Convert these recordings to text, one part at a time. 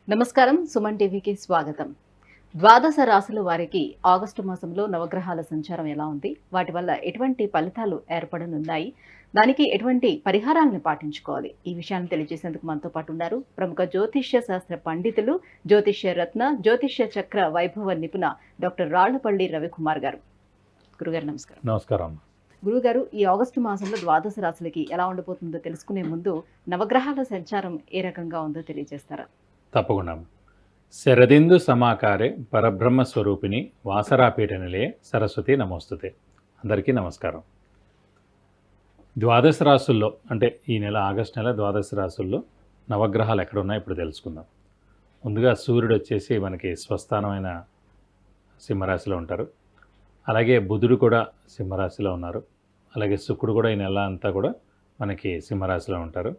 నమస్కారం. సుమన్ టీవీకి స్వాగతం. ద్వాదశ రాశుల వారికి ఆగస్టు మాసంలో నవగ్రహాల సంచారం ఎలా ఉంది, వాటి వల్ల ఎటువంటి ఫలితాలు ఏర్పడనున్నాయి, దానికి ఎటువంటి పరిహారాలను పాటించుకోవాలి, ఈ విషయాన్ని తెలియజేసేందుకు మనతో పాటు ఉన్నారు ప్రముఖ జ్యోతిష్య శాస్త్ర పండితులు, జ్యోతిష్య రత్న, జ్యోతిష్య చక్ర వైభవ నిపుణ డాక్టర్ రాళ్లపల్లి రవికుమార్ గారు. గురుగారు నమస్కారం. నమస్కారం. గురుగారు, ఈ ఆగస్టు మాసంలో ద్వాదశ రాశులకి ఎలా ఉండబోతుందో తెలుసుకునే ముందు నవగ్రహాల సంచారం ఏ రకంగా ఉందో తెలియజేస్తారా? తప్పకుండా. శరదిందు సమాకారే పరబ్రహ్మ స్వరూపిణి వాసరాపీఠ నిలయే సరస్వతి నమోస్తుతే. అందరికీ నమస్కారం. ద్వాదశ రాశుల్లో అంటే ఈ నెల ఆగస్టు నెల ద్వాదశ రాశుల్లో నవగ్రహాలు ఎక్కడున్నాయో ఇప్పుడు తెలుసుకుందాం. ముందుగా సూర్యుడు వచ్చేసి మనకి స్వస్థానమైన సింహరాశిలో ఉంటారు. అలాగే బుధుడు కూడా సింహరాశిలో ఉన్నారు. అలాగే శుక్రుడు కూడా ఈ నెల అంతా కూడా మనకి సింహరాశిలో ఉంటారు.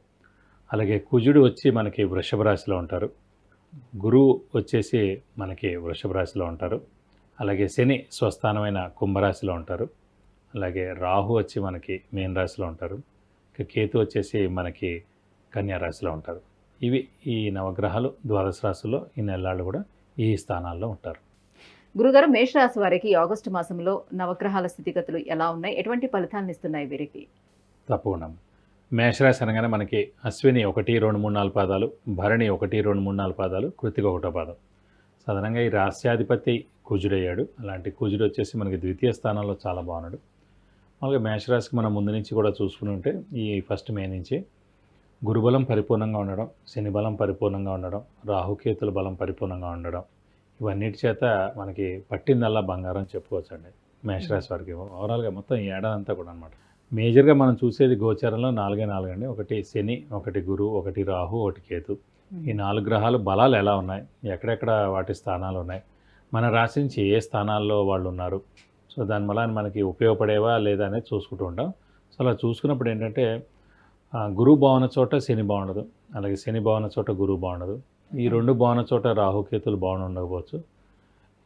అలాగే కుజుడు వచ్చి మనకి వృషభ రాశిలో ఉంటారు. గురువు వచ్చేసి మనకి వృషభ రాశిలో ఉంటారు. అలాగే శని స్వస్థానమైన కుంభరాశిలో ఉంటారు. అలాగే రాహు వచ్చి మనకి మీన రాశిలో ఉంటారు. ఇక కేతు వచ్చేసి మనకి కన్యా రాశిలో ఉంటారు. ఇవి ఈ నవగ్రహాలు ద్వాదశ రాశుల్లో ఈ నెలలు కూడా ఈ స్థానాల్లో ఉంటారు. గురుగారు, మేషరాశి వారికి ఆగస్టు మాసంలో నవగ్రహాల స్థితిగతులు ఎలా ఉన్నాయి, ఎటువంటి ఫలితాలను ఇస్తున్నాయి వీరికి? తప్పకుండా. మేషరాశి అనగానే మనకి అశ్విని 1, 2, 3, 4 పాదాలు, భరణి 1, 2, 3, 4 పాదాలు, కృతిక 1వ పాదం. సాధారణంగా ఈ రాశ్యాధిపతి కుజుడయ్యాడు. అలాంటి కుజుడు వచ్చేసి మనకి ద్వితీయ స్థానంలో చాలా బాగున్నాడు. అలాగే మేషరాశికి మనం ముందు నుంచి కూడా చూసుకుని ఉంటే ఈ ఫస్ట్ మే నుంచి గురుబలం పరిపూర్ణంగా ఉండడం, శని బలం పరిపూర్ణంగా ఉండడం, రాహుకేతుల బలం పరిపూర్ణంగా ఉండడం, ఇవన్నిటి చేత మనకి పట్టిందల్లా బంగారం చెప్పుకోవచ్చు అండి మేషరాశి వారికి. ఓవరాల్గా మొత్తం ఈ ఏడాది అంతా కూడా అనమాట. మేజర్గా మనం చూసేది గోచారంలో 4 అండి. 1 శని, 1 గురువు, 1 రాహు, 1 కేతు. ఈ 4 గ్రహాలు బలాలు ఎలా ఉన్నాయి, ఎక్కడెక్కడ వాటి స్థానాలు ఉన్నాయి, మన రాశి నుంచి ఏ స్థానాల్లో వాళ్ళు ఉన్నారు, సో దానివల్ల మనకి ఉపయోగపడేవా లేదా అనేది చూసుకుంటూ ఉంటాం. సో అలా చూసుకున్నప్పుడు ఏంటంటే గురువు బాగున్న చోట శని బాగుండదు, అలాగే శని బాగున్న చోట గురువు బాగుండదు. ఈ 2 బాగున్న చోట రాహుకేతులు ఉండకపోవచ్చు.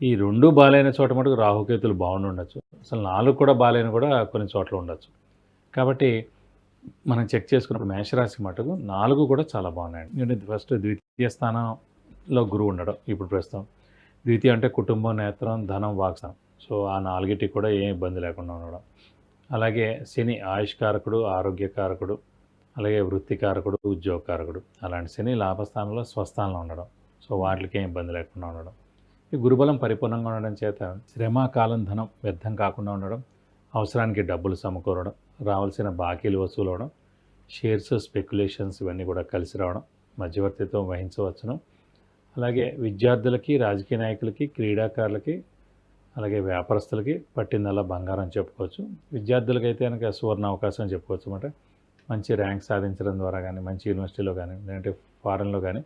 ఈ 2 బాగాలేని చోట మటుకు రాహుకేతులు ఉండొచ్చు. అసలు 4 కూడా బాగాలేని కూడా కొన్ని చోట్ల ఉండొచ్చు. కాబట్టి మనం చెక్ చేసుకున్నప్పుడు మేషరాశి మటుకు 4 కూడా చాలా బాగున్నాయండి. ఎందుకంటే ఫస్ట్ ద్వితీయ స్థానంలో గురువు ఉండడం ఇప్పుడు ప్రస్తుతం. ద్వితీయ అంటే కుటుంబం, నేత్రం, ధనం, వాక్సం. సో ఆ 4టికి కూడా ఏం ఇబ్బంది లేకుండా ఉండడం. అలాగే శని ఆయుష్కారకుడు, ఆరోగ్యకారకుడు, అలాగే వృత్తికారకుడు, ఉద్యోగకారకుడు. అలాంటి శని లాభస్థానంలో స్వస్థానంలో ఉండడం. సో వాటికి ఏం ఇబ్బంది లేకుండా ఉండడం. ఈ గురుబలం పరిపూర్ణంగా ఉండడం చేత శ్రమ, కాలం, ధనం వ్యర్థం కాకుండా ఉండడం, అవసరానికి డబ్బులు సమకూరడం, రావాల్సిన బాకీలు వసూలు అవడం, షేర్స్, స్పెక్యులేషన్స్ ఇవన్నీ కూడా కలిసి రావడం, మధ్యవర్తిత్వం వహించవచ్చును. అలాగే విద్యార్థులకి, రాజకీయ నాయకులకి, క్రీడాకారులకి, అలాగే వ్యాపారస్తులకి పట్టిందల్లా బంగారం చెప్పుకోవచ్చు. విద్యార్థులకైతే కనుక సువర్ణ అవకాశం చెప్పుకోవచ్చు అన్నమాట. మంచి ర్యాంక్ సాధించడం ద్వారా కానీ, మంచి యూనివర్సిటీలో కానీ, లేదంటే ఫారెన్లో కానీ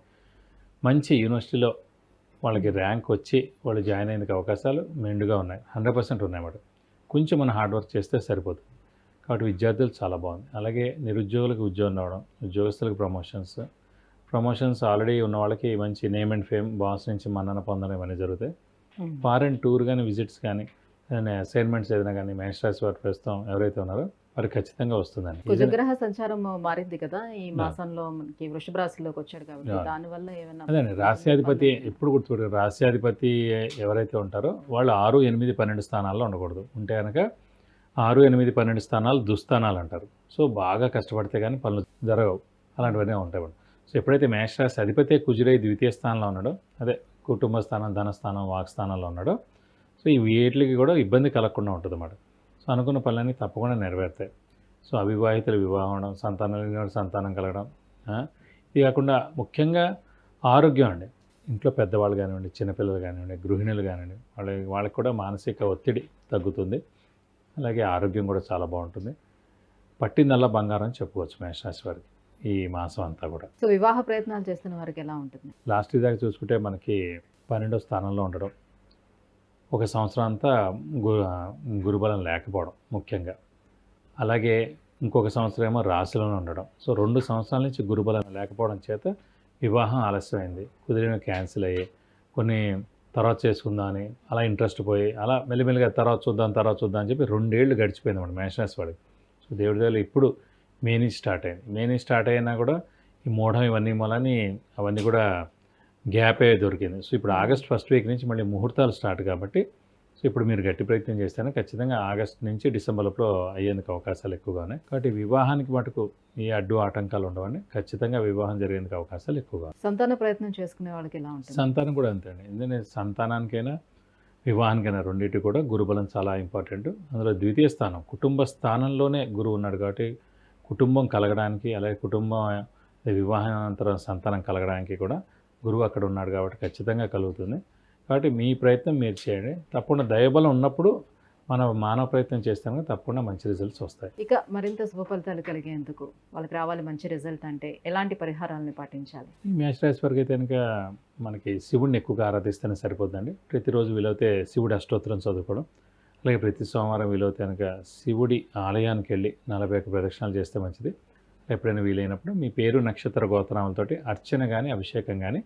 మంచి యూనివర్సిటీలో వాళ్ళకి ర్యాంక్ వచ్చి వాళ్ళు జాయిన్ అయ్యేందుకు అవకాశాలు మెండుగా ఉన్నాయి, 100% ఉన్నాయన్నమాట. కొంచెం మనం హార్డ్ వర్క్ చేస్తే సరిపోతుంది. కాబట్టి విద్యార్థులు చాలా బాగుంది. అలాగే నిరుద్యోగులకు ఉద్యోగం రావడం, ఉద్యోగస్తులకు ప్రమోషన్స్ ఆల్రెడీ ఉన్న వాళ్ళకి మంచి నేమ్ అండ్ ఫేమ్, బాస్ నుంచి మన్నన పొందడం ఇవన్నీ జరుగుతాయి. ఫారెన్ టూర్ కానీ, విజిట్స్ కానీ, అసైన్మెంట్స్ ఏదైనా కానీ మేషరాశి వారి ప్రస్తుతం ఎవరైతే ఉన్నారో వారికి ఖచ్చితంగా వస్తుందండి. కుజగ్రహ సంచారం మారింది కదా ఈ మాసంలో, మనకి వృషభ రాశిలోకి వచ్చాడు కాబట్టి దానివల్ల ఏమైనా? అదే రాశ్యాధిపతి ఎప్పుడు గుర్తుపెట్టారు, రాశ్యాధిపతి ఎవరైతే ఉంటారో వాళ్ళు 6, 8, 12 స్థానాల్లో ఉండకూడదు. ఉంటే కనుక 6, 8, 12 స్థానాలు దుస్థానాలు అంటారు. సో బాగా కష్టపడితే కానీ పనులు జరగవు, అలాంటివన్నీ ఉంటాయి. సో ఎప్పుడైతే మేషరాశి అధిపతి కుజుడై ద్వితీయ స్థానంలో ఉన్నాడో, అదే కుటుంబ స్థానం, ధనస్థానం, వాక్స్థానంలో ఉన్నాడో, సో ఈ వీటికి కూడా ఇబ్బంది కలగకుండా ఉంటుంది అన్నమాట. సో అనుకున్న పనులన్నీ తప్పకుండా నెరవేరుతాయి. సో అవివాహితులు వివాహం అవడం, సంతానం కలగడం, ఇది కాకుండా ముఖ్యంగా ఆరోగ్యం అండి. ఇంట్లో పెద్దవాళ్ళు కానివ్వండి, చిన్నపిల్లలు కానివ్వండి, గృహిణులు కానివ్వండి, వాళ్ళకి కూడా మానసిక ఒత్తిడి తగ్గుతుంది. అలాగే ఆరోగ్యం కూడా చాలా బాగుంటుంది. పట్టిందల్లా బంగారం చెప్పుకోవచ్చు మేషరాశి వారికి ఈ మాసం అంతా కూడా. సో వివాహ ప్రయత్నాలు చేస్తున్న వారికి ఎలా ఉంటుంది? లాస్ట్ దాకా చూసుకుంటే మనకి 12వ స్థానంలో ఉండడం, 1 సంవత్సరం అంతా గురుబలం లేకపోవడం ముఖ్యంగా. అలాగే ఇంకొక సంవత్సరం ఏమో రాశిలోనే ఉండడం. సో 2 సంవత్సరాల నుంచి గురుబలం లేకపోవడం చేత వివాహం ఆలస్యమైంది, కుదిరిన క్యాన్సిల్ అయ్యి, కొన్ని తర్వాత చేసుకుందాం అని అలా ఇంట్రెస్ట్ పోయి అలా మెల్లిమెల్లిగా తర్వాత చూద్దాం అని చెప్పి 2 ఏళ్ళు గడిచిపోయింది అన్నమాట మేషరాశి వాడికి. సో దేవుడి దగ్గర ఇప్పుడు మే నుంచి స్టార్ట్ అయింది. మే నుంచి స్టార్ట్ అయినా కూడా ఈ మూఢం ఇవన్నీ మూలని అవన్నీ కూడా గ్యాపే దొరికింది. సో ఇప్పుడు ఆగస్ట్ ఫస్ట్ వీక్ నుంచి మళ్ళీ ముహూర్తాలు స్టార్ట్ కాబట్టి సో ఇప్పుడు మీరు గట్టి ప్రయత్నం చేస్తేనే ఖచ్చితంగా ఆగస్ట్ నుంచి డిసెంబర్ లోపల అయ్యేందుకు అవకాశాలు ఎక్కువగా ఉన్నాయి. కాబట్టి వివాహానికి మటుకు ఏ అడ్డు ఆటంకాలు ఉండవని, ఖచ్చితంగా వివాహం జరిగేందుకు అవకాశాలు ఎక్కువగా ఉన్నాయి. సంతాన ప్రయత్నం చేసుకునే వాళ్ళకి ఎలా ఉంటుంది? సంతానం కూడా అంతే అండి. ఎందుకంటే సంతానానికైనా వివాహానికైనా రెండింటి కూడా గురుబలం చాలా ఇంపార్టెంట్. అందులో ద్వితీయ స్థానం, కుటుంబ స్థానంలోనే గురువు ఉన్నాడు కాబట్టి కుటుంబం కలగడానికి, అలాగే కుటుంబం వివాహానంతరం సంతానం కలగడానికి కూడా గురువు అక్కడ ఉన్నాడు కాబట్టి ఖచ్చితంగా కలుగుతుంది. కాబట్టి మీ ప్రయత్నం మీరు చేయండి. తప్పకుండా దైవబలం ఉన్నప్పుడు మనం మానవ ప్రయత్నం చేస్తాం తప్పకుండా మంచి రిజల్ట్స్ వస్తాయి. ఇక మరింత శుభ ఫలితాలు కలిగేందుకు వాళ్ళకి రావాలి మంచి రిజల్ట్ అంటే ఎలాంటి పరిహారాలను పాటించాలి? ఈ మేషరాశి వరకు అయితే కనుక మనకి శివుడిని ఎక్కువగా ఆరాధిస్తేనే సరిపోతుందండి. ప్రతిరోజు వీలైతే శివుడి అష్టోత్తరం చదువుకోవడం, అలాగే ప్రతి సోమవారం వీలైతే కనుక శివుడి ఆలయానికి వెళ్ళి 41 ప్రదక్షిణాలు చేస్తే మంచిది. ఎప్పుడైనా వీలైనప్పుడు మీ పేరు నక్షత్ర గోత్రాలతోటి అర్చన కానీ అభిషేకం కానీ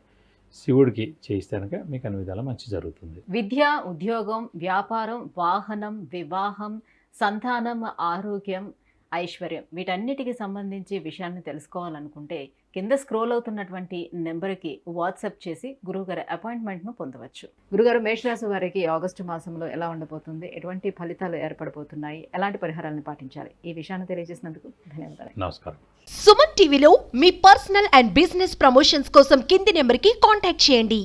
శివుడికి చేయిస్తే కనుక మీకు అన్ని విధాలా మంచి జరుగుతుంది. విద్య, ఉద్యోగం, వ్యాపారం, వాహనం, వివాహం, సంతానం, ఆరోగ్యం, ఐశ్వర్యం వీటన్నిటికి సంబంధించి విషయాన్ని తెలుసుకోవాలనుకుంటే కింద స్క్రోల్ అవుతున్నటువంటి నెంబర్కి వాట్సాప్ చేసి గురువుగారి అపాయింట్మెంట్ను పొందవచ్చు. గురుగారు, మేషరాశి వారికి ఆగస్టు మాసంలో ఎలా ఉండబోతుంది, ఎటువంటి ఫలితాలు ఏర్పడబోతున్నాయి, ఎలాంటి పరిహారాలను పాటించాలి, ఈ విషయాన్ని తెలియజేసినందుకు ధన్యవాదాలు. నమస్కారం. సుమన్ టీవీలో మీ పర్సనల్ అండ్ బిజినెస్ ప్రమోషన్స్ కోసం కింది నెంబర్కి కాంటాక్ట్ చేయండి.